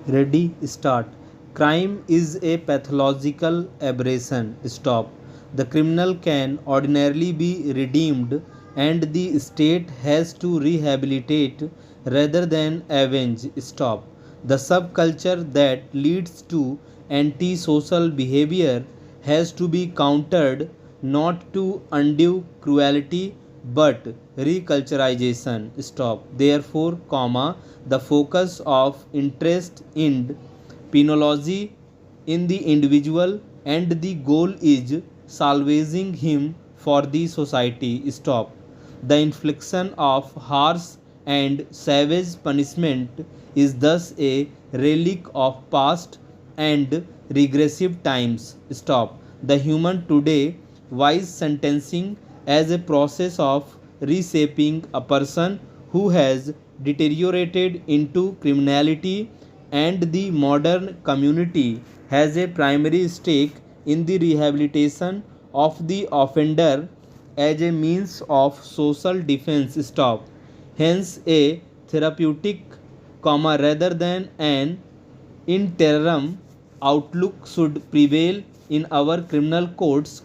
Ready, start. Crime is a pathological aberration. Stop. The criminal can ordinarily be redeemed, and the state has to rehabilitate rather than avenge. Stop. The subculture that leads to antisocial behavior has to be countered, not to undue cruelty but reculturization. Stop. Therefore, the focus of interest in penology in the individual, and the goal is salvaging him for the society. Stop. The infliction of harsh and savage punishment is thus a relic of past and regressive times. Stop. The human today wise sentencing as a process of reshaping a person who has deteriorated into criminality, and the modern community has a primary stake in the rehabilitation of the offender as a means of social defense. Stop. Hence, a therapeutic, rather than an interim outlook should prevail in our criminal courts,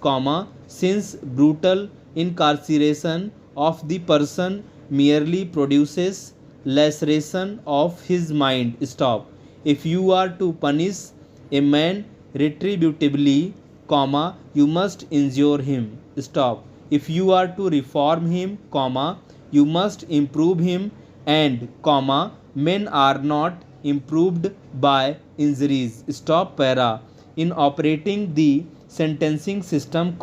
since brutal incarceration of the person merely produces laceration of his mind. Stop. If you are to punish a man retributively, you must injure him. Stop. If you are to reform him, you must improve him, and men are not improved by injuries. Stop. In operating the sentencing system,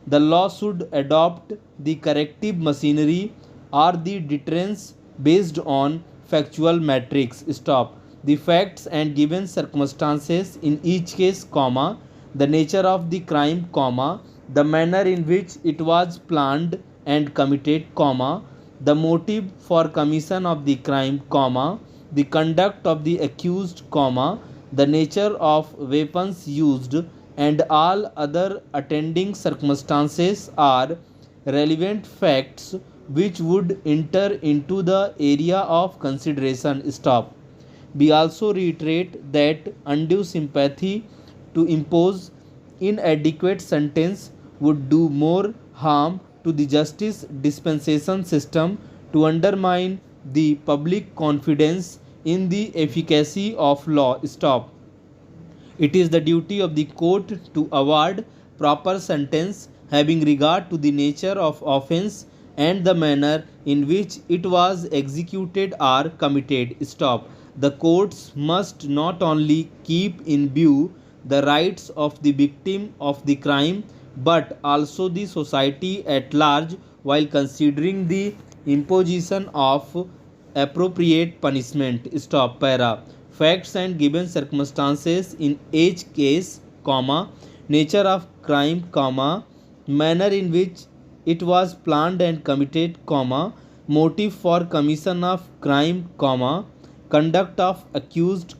the law should adopt the corrective machinery or the deterrence based on factual metrics. Stop. The facts and given circumstances in each case, the nature of the crime, the manner in which it was planned and committed, the motive for commission of the crime, the conduct of the accused, the nature of weapons used, and all other attending circumstances are relevant facts which would enter into the area of consideration. Stop. We also reiterate that undue sympathy to impose inadequate sentence would do more harm to the justice dispensation system to undermine the public confidence in the efficacy of law. Stop. It is the duty of the court to award proper sentence having regard to the nature of offence and the manner in which it was executed or committed. Stop. The courts must not only keep in view the rights of the victim of the crime but also the society at large while considering the imposition of appropriate punishment. Stop. Facts and given circumstances in each case, nature of crime, manner in which it was planned and committed, motive for commission of crime, conduct of accused,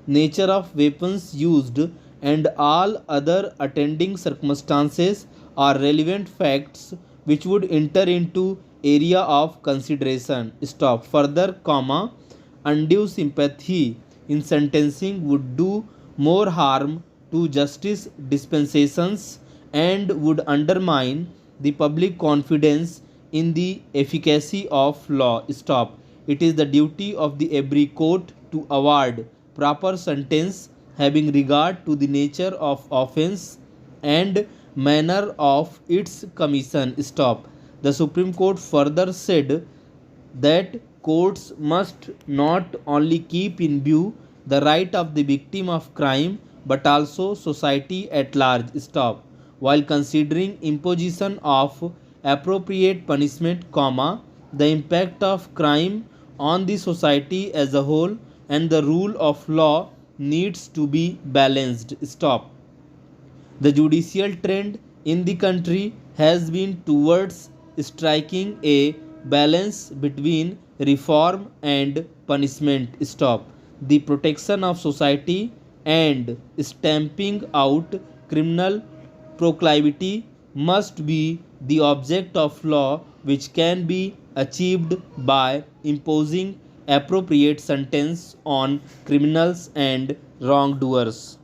nature of weapons used, and all other attending circumstances are relevant facts which would enter into area of consideration. Stop. Further, undue sympathy in sentencing would do more harm to justice dispensations and would undermine the public confidence in the efficacy of law. Stop. It is the duty of the every court to award proper sentence having regard to the nature of offence and manner of its commission. Stop. The Supreme Court further said that courts must not only keep in view the right of the victim of crime but also society at large. Stop. While considering imposition of appropriate punishment, the impact of crime on the society as a whole and the rule of law needs to be balanced. Stop. The judicial trend in the country has been towards striking a balance between reform and punishment. Stop. The protection of society and stamping out criminal proclivity must be the object of law, which can be achieved by imposing appropriate sentence on criminals and wrongdoers.